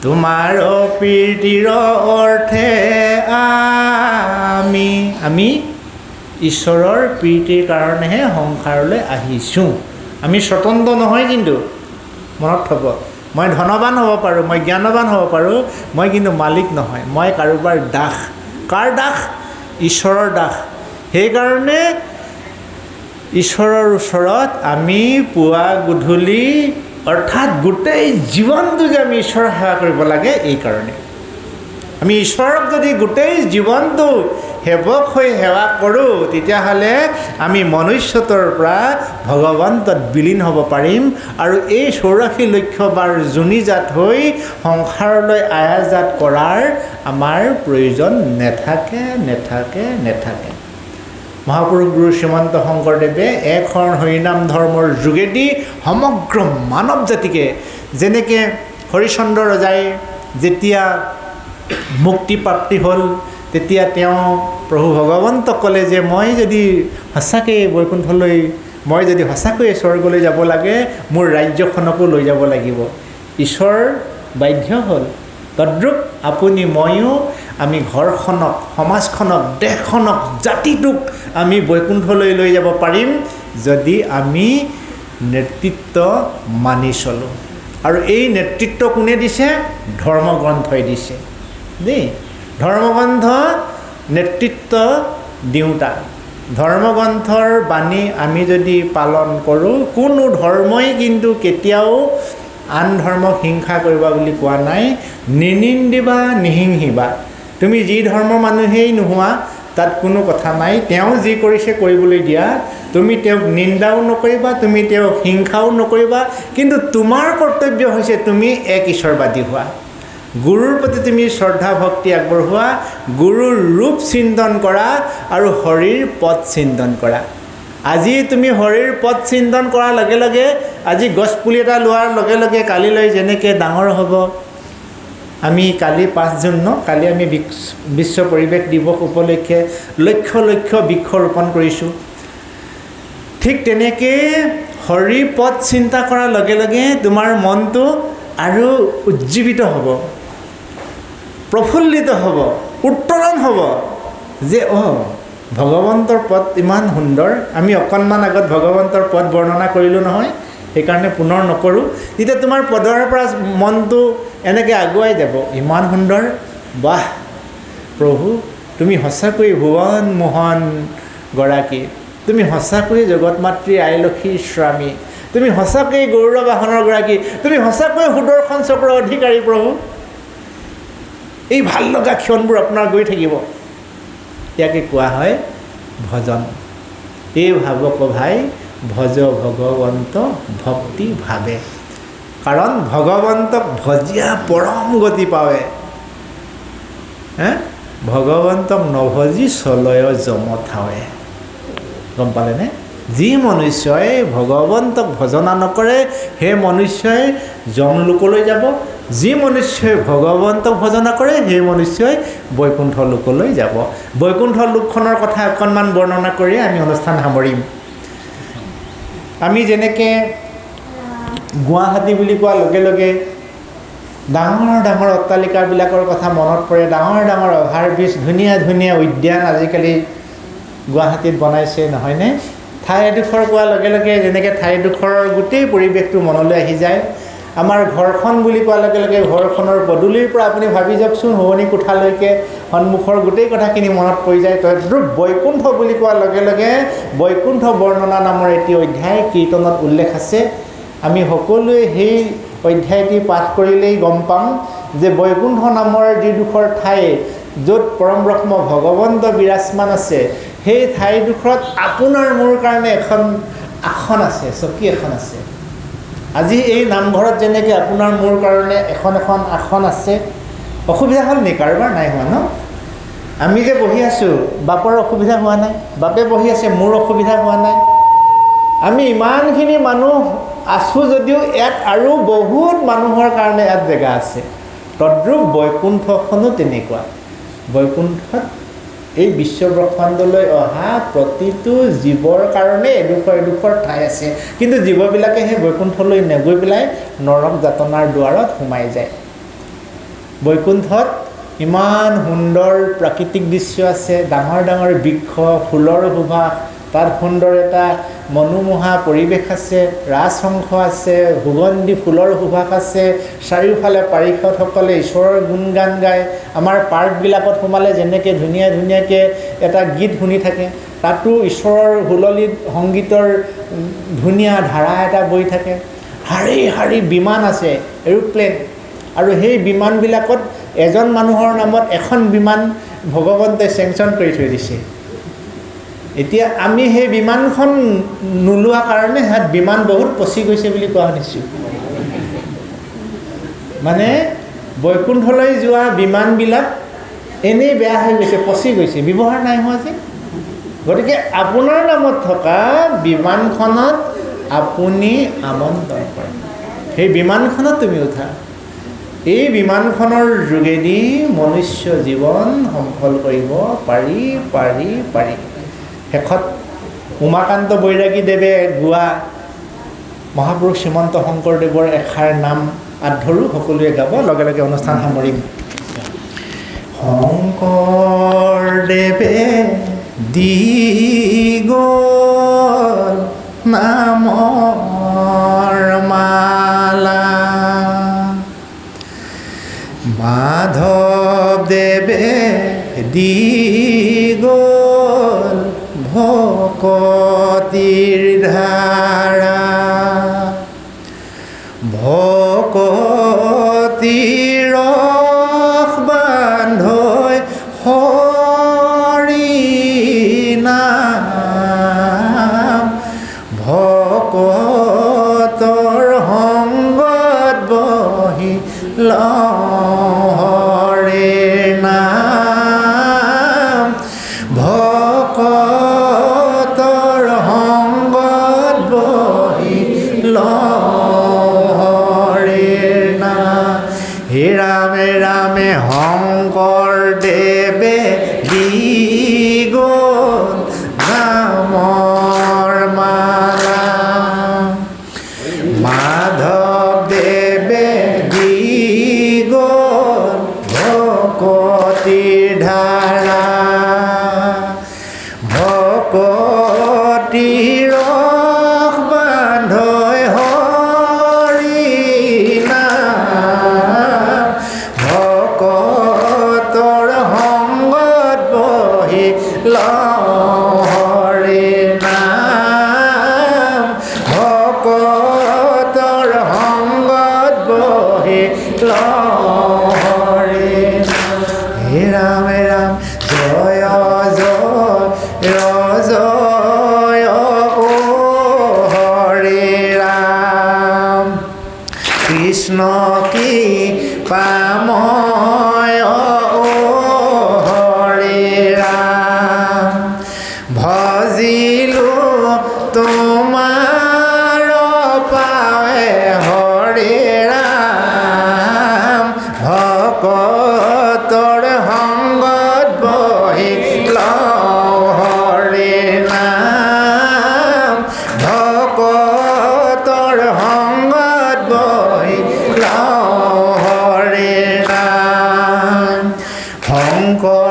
তোমাৰ প্ৰীতিৰ অৰ্থে আমি ঈশ্বৰৰ প্ৰীতিৰ কাৰণেহে সংসাৰলৈ আহিছোঁ। আমি স্বতন্ত্ৰ নহয়, কিন্তু মনত থ'ব, মই ধনৱান হ'ব পাৰোঁ, মই জ্ঞানৱান হ'ব পাৰোঁ, মই কিন্তু মালিক নহয়, মই কাৰোবাৰ দাস। কাৰ দাস? ঈশ্বৰৰ দাস। সেইকাৰণে ঈশ্বৰৰ ওচৰত আমি পুৱা গধূলি অৰ্থাৎ গোটেই জীৱনটো যে আমি ঈশ্বৰৰ সেৱা কৰিব লাগে, এইকাৰণে আমি ঈশ্বৰক যদি গোটেই জীৱনটো সেৱক হৈ সেৱা কৰোঁ, তেতিয়াহ'লে আমি মনুষ্যত্বৰ পৰা ভগৱন্তত বিলীন হ'ব পাৰিম। আৰু এই 84 লক্ষ বাৰ যোনিজাত হৈ সংসাৰলৈ আয়াজাত কৰাৰ আমাৰ প্ৰয়োজন নেথাকে। মহাপুৰুষ গুৰু শ্ৰীমন্ত শংকৰদেৱে এক শৰণ হৰিনাম ধৰ্মৰ যোগেদি সমগ্ৰ মানৱ জাতিকে, যেনেকৈ হৰিচন্দ্ৰ ৰজাই যেতিয়া মুক্তিপ্ৰাপ্তি হ'ল, তেতিয়া তেওঁ প্ৰভু ভগৱন্তক ক'লে যে মই যদি সঁচাকৈ বৈকুণ্ঠলৈ, মই যদি সঁচাকৈয়ে স্বৰ্গলৈ যাব লাগে, মোৰ ৰাজ্যখনকো লৈ যাব লাগিব। ঈশ্বৰ বাধ্য হ'ল। তদ্ৰূপ আপুনি ময়ো আমি ঘৰখনক, সমাজখনক, দেশখনক, জাতিটোক আমি বৈকুণ্ঠলৈ লৈ যাব পাৰিম যদি আমি নেতৃত্ব মানি চলোঁ। আৰু এই নেতৃত্ব কোনে দিছে? ধৰ্মগ্ৰন্থই দিছে দেই। ধৰ্মগ্ৰন্থ নেতৃত্ব দিওঁতা। ধৰ্মগ্ৰন্থৰ বাণী আমি যদি পালন কৰোঁ, কোনো ধৰ্মই কিন্তু কেতিয়াও আন ধৰ্মক হিংসা কৰিবা বুলি কোৱা নাই। নিনিন্দিবা নিহিংসিবা। তুমি যি ধৰ্মৰ মানুহেই নোহোৱা, তাত কোনো কথা নাই। তেওঁ যি কৰিছে কৰিবলৈ দিয়া। তুমি তেওঁক নিন্দাও নকৰিবা, তুমি তেওঁক হিংসাও নকৰিবা, কিন্তু তোমাৰ কৰ্তব্য হৈছে তুমি এক ঈশ্বৰবাদী হোৱা। গুৰুৰ প্ৰতি তুমি শ্ৰদ্ধা ভক্তি আগবঢ়োৱা, গুৰুৰ ৰূপ চিন্তন কৰা আৰু হৰিৰ পথ চিন্তন কৰা। আজি তুমি হৰিৰ পথ চিন্তন কৰাৰ লগে লগে, আজি গছপুলি এটা লোৱাৰ লগে লগে কালিলৈ যেনেকৈ ডাঙৰ হ'ব। আমি কালি 5 জুন কালি আমি বিশ্ব পৰিৱেশ দিৱস উপলক্ষে লক্ষ লক্ষ বৃক্ষ ৰোপণ কৰিছোঁ। ঠিক তেনেকৈ হৰি পথ চিন্তা কৰাৰ লগে লগে তোমাৰ মনটো আৰু উজ্জীৱিত হ'ব, প্ৰফুল্লিত হ'ব, উত্তৰণ হ'ব যে ভগৱন্তৰ পথ ইমান সুন্দৰ। আমি অকণমান আগত ভগৱন্তৰ পথ বৰ্ণনা কৰিলোঁ নহয়, সেইকাৰণে পুনৰ নকৰোঁ। তেতিয়া তোমাৰ পদৰ পৰা মনটো এনেকৈ আগুৱাই যাব, ইমান সুন্দৰ, বাহ প্ৰভু, তুমি সঁচাকৈ ভুৱন মোহন গৰাকী, তুমি সঁচাকৈয়ে জগত মাতৃ আইলক্ষীৰ স্বামী, তুমি সঁচাকৈয়ে গৌৰবাহনৰ গৰাকী, তুমি সঁচাকৈয়ে সুদৰ্শন চক্ৰৰ অধিকাৰী প্ৰভু। এই ভাল লগা ক্ষণবোৰ আপোনাৰ গৈ থাকিব। ইয়াকে কোৱা হয় ভজন। এই ভাৱক ভাই ভজ ভগৱন্ত ভক্তি ভাৱে, কাৰণ ভগৱন্তক ভজিয়া পৰম গতি পাৱে। ভগৱন্তক নভজি চলয় যম থাৱে। গম পালেনে? যি মনুষ্যই ভগৱন্তক ভজনা নকৰে সেই মনুষ্যই যমলোকলৈ যাব। যি মনুষ্যই ভগৱন্তক ভজনা কৰে সেই মনুষ্যই বৈকুণ্ঠ লোকলৈ যাব। বৈকুণ্ঠ লোকখনৰ কথা অকণমান বৰ্ণনা কৰি আমি অনুষ্ঠান সামৰিম। আমি যেনেকৈ গুৱাহাটী বুলি কোৱাৰ লগে লগে ডাঙৰ ডাঙৰ অট্টালিকাবিলাকৰ কথা মনত পৰে। ডাঙৰ ডাঙৰ অভাৰব্ৰিজ, ধুনীয়া ধুনীয়া উদ্যান আজিকালি গুৱাহাটীত বনাইছে, নহয়নে? ঠাই এডোখৰ কোৱাৰ লগে লগে যেনেকৈ ঠাইডোখৰৰ গোটেই পৰিৱেশটো মনলৈ আহি যায়। আমাৰ ঘৰখন বুলি কোৱাৰ লগে লগে ঘৰখনৰ পদূলিৰ পৰা আপুনি ভাবি যাওকচোন শোৱনি কোঠালৈকে সন্মুখৰ গোটেই কথাখিনি মনত পৰি যায়। তদ্ৰূপ বৈকুণ্ঠ বুলি কোৱাৰ লগে লগে বৈকুণ্ঠ বৰ্ণনা নামৰ এটি অধ্যায় কীৰ্তনত উল্লেখ আছে। আমি সকলোৱে সেই অধ্যায়টি পাঠ কৰিলেই গম পাম যে বৈকুণ্ঠ নামৰ যিডোখৰ ঠাই য'ত পৰম ব্ৰহ্ম ভগৱন্ত বিৰাজমান আছে, সেই ঠাইডোখৰত আপোনাৰ মোৰ কাৰণে এখন আসন আছে, চকী এখন আছে। আজি এই নামঘৰত যেনেকৈ আপোনাৰ মোৰ কাৰণে এখন এখন আসন আছে। অসুবিধা হ'ল নি কাৰোবাৰ? নাই হোৱা ন? আমি যে বহি আছোঁ, বাপৰ অসুবিধা হোৱা নাই? বাপে বহি আছে, মোৰ অসুবিধা হোৱা নাই? আমি ইমানখিনি মানুহ আছোঁ যদিও ইয়াত আৰু বহুত মানুহৰ কাৰণে ইয়াত জেগা আছে। তদ্ৰূপ বৈকুণ্ঠখনো তেনেকুৱা। বৈকুণ্ঠত এই বিশ্বব্ৰহ্মাণ্ডলৈ অহা প্ৰতিটো জীৱৰ কাৰণে এডোখৰ এডোখৰ ঠাই আছে। কিন্তু জীৱবিলাকে সেই বৈকুণ্ঠলৈ নগৈ পেলাই নৰক যাতনাৰ দুৱাৰত সোমাই যায়। বৈকুণ্ঠত ইমান সুন্দৰ প্ৰাকৃতিক দৃশ্য আছে, ডাঙৰ ডাঙৰ বৃক্ষ, ফুলৰ সুবাস, তাত সুন্দৰ এটা মনোমোহা পৰিৱেশ আছে, ৰাজহংস আছে, সুগন্ধি ফুলৰ সুবাস আছে, চাৰিওফালে পাৰিষদসকলে ঈশ্বৰৰ গুণগান গায়। আমাৰ পাৰ্কবিলাকত সোমালে যেনেকৈ ধুনীয়া ধুনীয়াকৈ এটা গীত শুনি থাকে, তাতো ঈশ্বৰৰ হুললিত সংগীতৰ ধুনীয়া ধাৰা এটা বৈ থাকে। শাৰী শাৰী বিমান আছে, এৰোপ্লেন, আৰু সেই বিমানবিলাকত এজন মানুহৰ নামত এখন বিমান ভগৱন্তই চেংচন কৰি থৈ দিছে। এতিয়া আমি সেই বিমানখন নোলোৱা কাৰণে হাত বিমান বহুত পচি গৈছে বুলি কোৱা শুনিছোঁ। মানে বৈকুণ্ঠলৈ যোৱা বিমানবিলাক এনেই বেয়া হৈ গৈছে, পচি গৈছে, ব্যৱহাৰ নাই হোৱা যে। গতিকে আপোনাৰ নামত থকা বিমানখনত আপুনি আমন্ত্ৰণ কৰে, সেই বিমানখনত তুমি উঠা। এই বিমানখনৰ যোগেদি মনুষ্য জীৱন সফল কৰিব পাৰি পাৰি পাৰি। শেষত উমাকান্ত বৈৰাগীদেৱে গোৱা মহাপুৰুষ শ্ৰীমন্ত শংকৰদেৱৰ এষাৰ নাম আধৰো সকলোৱে গাব, লগে লগে অনুষ্ঠান সামৰিম। শংকৰদেৱে দি গ'ল নামৰ মালা, মাধৱদেৱে দি গ'ল ভকতিৰ ধাৰা, ভকতিৰ ৰস বান্ধৈ হৰি নাম, ভকতৰ সংগত বহি হৰে নাম, ভকতৰ সংগত বহি হৰে নাম। হে ৰামে ৰামে শংকৰদেৱে দি গ'ল নামৰ মালা, মাধৱদেৱে দি গ'ল ভকতিৰ ধাৰা, ভকতিৰ ৰস বান্ধৈ হৰি নাম, ভকতৰ সংগত বহি হৰে নাম, ভকতৰ সংগত বহি হৰে নাম।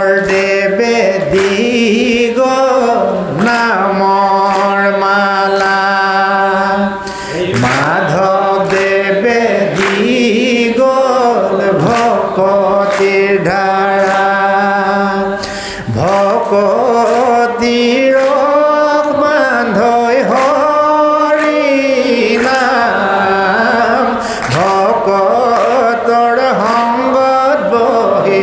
শংকৰদেৱে দি গ'ল নামৰ মালা মাধৱদেৱে দি গ'ল ভকতিৰ ধাৰা ভকতিৰ বান্ধৈ হৰি নাম ভকতৰ সংগত বহি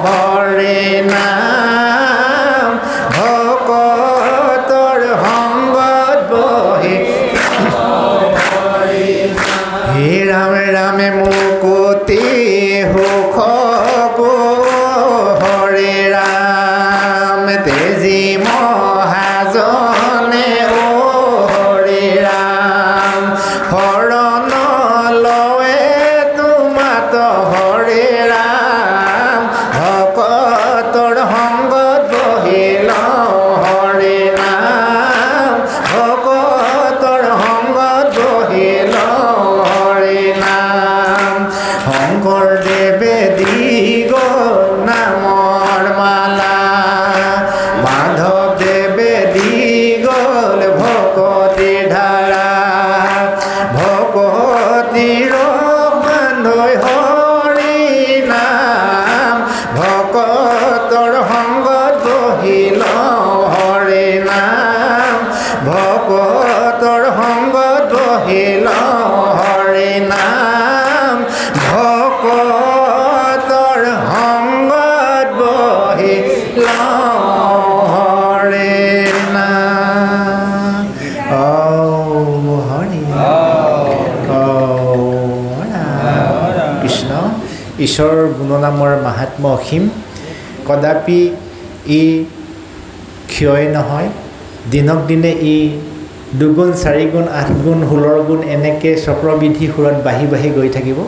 হৰি নাম ভকতৰ সংগত বহি হে ৰামে ৰামে মুকুতি সুখ হৰে ৰাম তেজী মহাজনে অ হৰে ৰাম শৰণ লয়ে তোমাত হৰে ৰাম ভকতৰ সংগত বহিল হৰে নাম ভকতৰ সংগত বহিল হৰে নাম শংকৰদেৱে দি গ'ল নামৰ মালা মাধৱদেৱে দি গ'ল ভকতিৰ ধাৰা ভকতিৰ বান্ধৈ হৰি নাম ভকতৰ সংগত বহিল হৰি নাম ভকতৰ সংগত বহিল হৰি নাম ভকতৰ সংগত বহিল হৰি নাম হৰি কৃষ্ণ ঈশ্বৰৰ গুণনামৰ মাহাত্ম্য অসীম কদাপি ই ক্ষয় নহয় দিনক দিনে ই দুগুণ চাৰিগুণ আঠগুণ 16 গুণ এনেকৈ চক্ৰবৃদ্ধি সুৰত বাঢ়ি বাঢ়ি গৈ থাকিব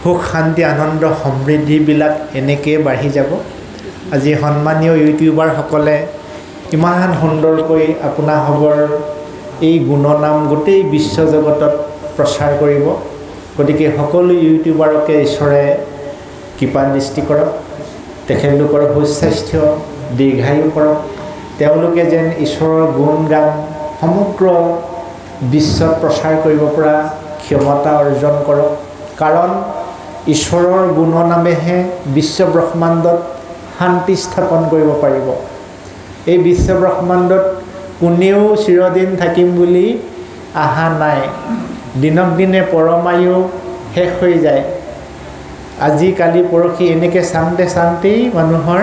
সুখ শান্তি আনন্দ সমৃদ্ধিবিলাক এনেকৈ বাঢ়ি যাব আজি সন্মানীয় ইউটিউবাৰসকলে ইমান সুন্দৰকৈ আপোনাসৱৰ এই গুণনাম গোটেই বিশ্বজগতত প্ৰচাৰ কৰিব গতিকে সকলো ইউটিউবাৰকে ঈশ্বৰে কৃপা দৃষ্টি কৰক তেখেতলোকৰ সুস্বাস্থ্য দীৰ্ঘায়ু কৰক তেওঁলোকে যেন ঈশ্বৰৰ গুণ গান সমগ্ৰ বিশ্বত প্ৰচাৰ কৰিব পৰা ক্ষমতা অৰ্জন কৰক কাৰণ ঈশ্বৰৰ গুণনামেহে বিশ্ব ব্ৰহ্মাণ্ডত শান্তি স্থাপন কৰিব পাৰিব এই বিশ্ব ব্ৰহ্মাণ্ডত কোনেও চিৰদিন থাকিম বুলি আশা নাই দিনক দিনে পৰমায়ু শেষ হৈ যায় আজি কালি পৰহি এনেকৈ চাওঁতে চাওঁতেই মানুহৰ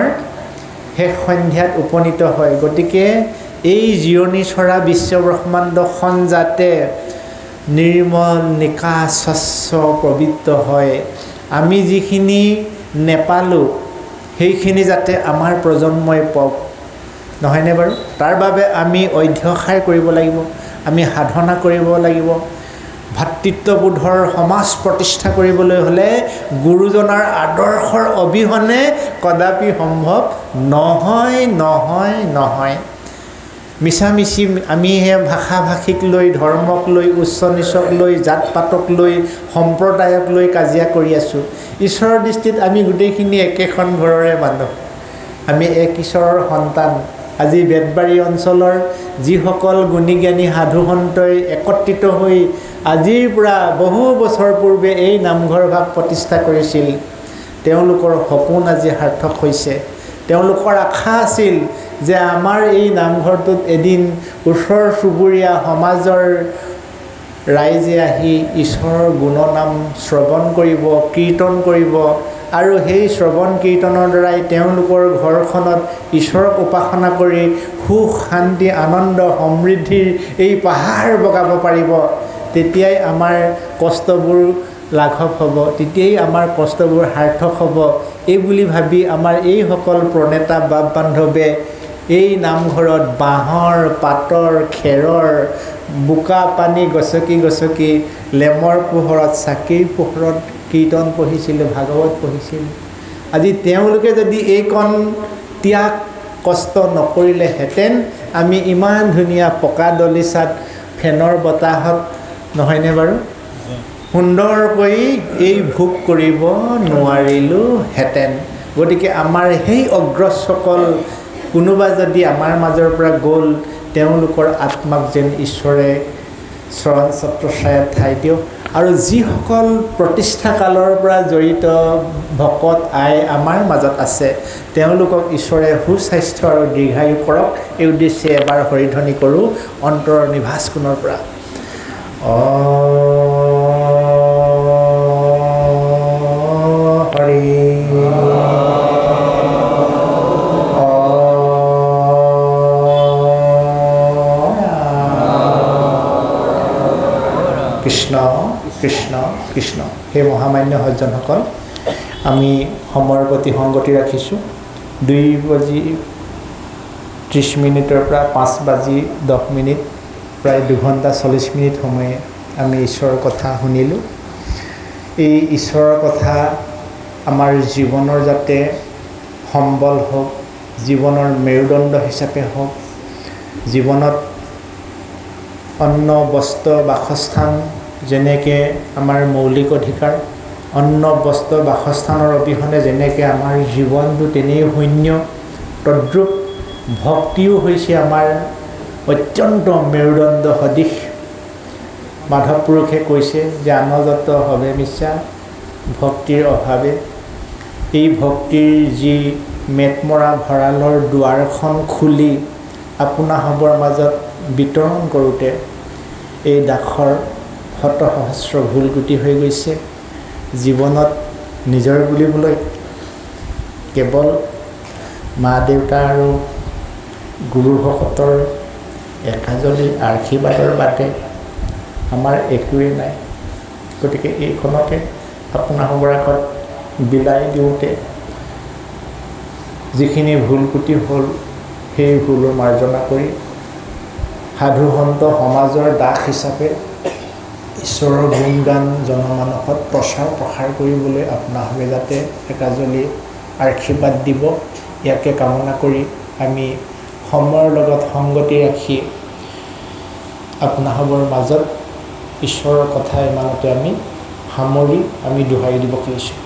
শেষ সন্ধ্যাত উপনীত হয় গতিকে এই জিৰণি চৰা বিশ্ব ব্ৰহ্মাণ্ডখন যাতে নিৰ্মল নিকা স্বচ্ছ পবিত্ৰ হয় আমি যিখিনি নেপালোঁ সেইখিনি যাতে আমাৰ প্ৰজন্মই পাওক নহয়নে বাৰু তাৰ বাবে আমি অধ্যয়ন কৰিব লাগিব আমি সাধনা কৰিব লাগিব ভাতৃত্ববোধৰ সমাজ প্ৰতিষ্ঠা কৰিবলৈ হ'লে গুৰুজনাৰ আদৰ্শৰ অবিহনে কদাপি সম্ভৱ নহয় নহয় নহয় মিছামিছি আমি হে ভাষা ভাষিক লৈ ধৰ্মক লৈ উচ্চ নিচক লৈ জাত পাতক লৈ সম্প্ৰদায়ক লৈ কাজিয়া কৰি আছোঁ ঈশ্বৰৰ দৃষ্টিত আমি গোটেইখিনি একেখন ঘৰৰে মানুহ আমি এক ঈশ্বৰৰ সন্তান আজি বেতবাৰী অঞ্চলৰ যিসকল গুণী জ্ঞানী সাধু সন্তই একত্ৰিত হৈ আজিৰ পৰা বহু বছৰ পূৰ্বে এই নামঘৰ ভাগ প্ৰতিষ্ঠা কৰিছিল তেওঁলোকৰ সপোন আজি সাৰ্থক হৈছে তেওঁলোকৰ আশা আছিল যে আমাৰ এই নামঘৰটোত এদিন ওচৰ চুবুৰীয়া সমাজৰ ৰাইজে আহি ঈশ্বৰৰ গুণনাম শ্ৰৱণ কৰিব কীৰ্তন কৰিব আৰু সেই শ্ৰৱণ কীৰ্তনৰ দ্বাৰাই তেওঁলোকৰ ঘৰখনত ঈশ্বৰক উপাসনা কৰি সুখ শান্তি আনন্দ সমৃদ্ধিৰ এই পাহাৰ বগাব পাৰিব তেতিয়াই আমাৰ কষ্টবোৰ লাঘৱ হ'ব তেতিয়াই আমাৰ কষ্টবোৰ সাৰ্থক হ'ব এই বুলি ভাবি আমাৰ এইসকল প্ৰণেতা বাপ বান্ধৱে এই নামঘৰত বাঁহৰ পাতৰ খেৰৰ বোকা পানী গছকি গছকি লেমৰ পোহৰত চাকিৰ পোহৰত কীৰ্তন পঢ়িছিলোঁ ভাগৱত পঢ়িছিলোঁ আজি তেওঁলোকে যদি এইকণ ত্যাগ কষ্ট নকৰিলেহেঁতেন আমি ইমান ধুনীয়া পকা দলিচাত ফেনৰ বতাহত নহয়নে বাৰু সুন্দৰকৈ এই ভোগ কৰিব নোৱাৰিলোহেঁতেন গতিকে আমাৰ সেই অগ্ৰজসকল কোনোবা যদি আমাৰ মাজৰ পৰা গ'ল, তেওঁলোকৰ আত্মাক যেন ঈশ্বৰে চৰণ ছত্ৰ ছায়াত ঠাই দিয়ক। আৰু যিসকল প্ৰতিষ্ঠা কালৰ পৰা জড়িত ভকত আই আমাৰ মাজত আছে, তেওঁলোকক ঈশ্বৰে সুস্বাস্থ্য আৰু দীৰ্ঘায়ু কৰক। এই উদ্দেশ্যে এবাৰ হৰিধ্বনি কৰোঁ অন্তৰৰ নিভাজ কোণৰ পৰা। হৰি কৃষ্ণ কৃষ্ণ কৃষ্ণ। সেই মহামান্য সজ্জনসকল, আমি সময়ৰ প্ৰতি সংগতি ৰাখিছোঁ। 2:30 পৰা 5:10, প্ৰায় 2 ঘণ্টা 40 মিনিট সময়ে আমি ঈশ্বৰৰ কথা শুনিলোঁ। এই ঈশ্বৰৰ কথা আমাৰ জীৱনৰ যাতে সম্বল হওক, জীৱনৰ মেৰুদণ্ড হিচাপে হওক, জীৱনত অন্ন বস্ত্ৰ বাসস্থান যেনেকৈ আমাৰ মৌলিক অধিকাৰ, অন্ন বস্ত্ৰ বাসস্থানৰ অবিহনে যেনেকৈ আমাৰ জীৱনটো তেনেই শূন্য, তদ্ৰূপ ভক্তিও হৈছে আমাৰ অত্যন্ত মেৰুদণ্ড সদৃশ। মাধৱ পুৰুষে কৈছে যে আনযত হবে মিছা ভক্তিৰ অভাৱে। এই ভক্তিৰ যি মেটমৰা ভঁৰালৰ দুৱাৰখন খুলি আপোনাসৱৰ মাজত বিতৰণ কৰোঁতে এই দাসৰ শত সহস্ৰ ভুল গুটি হৈ গৈছে। জীৱনত নিজৰ বুলিবলৈ কেৱল মা দেউতা আৰু গুৰু ভকতৰ একাজলি আশীৰ্বাদৰ বাদে আমাৰ একোৱেই নাই। গতিকে এইখনকে আপোনাসৱৰ আগত বিলাই দিওঁতে যিখিনি ভুল কুটি হ'ল, সেই ভুলৰ মাৰ্জনা কৰি সাধু সন্ত সমাজৰ দাস হিচাপে ঈশ্বৰৰ গুণগান জনমানসত প্ৰচাৰ প্ৰসাৰ কৰিবলৈ আপোনাসৱে যাতে একাজলি আশীৰ্বাদ দিব, ইয়াকে কামনা কৰি আমি সময়ৰ লগত সংগতি ৰাখি আপোনাসৱৰ মাজত ঈশ্বৰৰ কথা ইমানতে আমি সামৰি আমি দোহাৰি দিব খুজিছোঁ।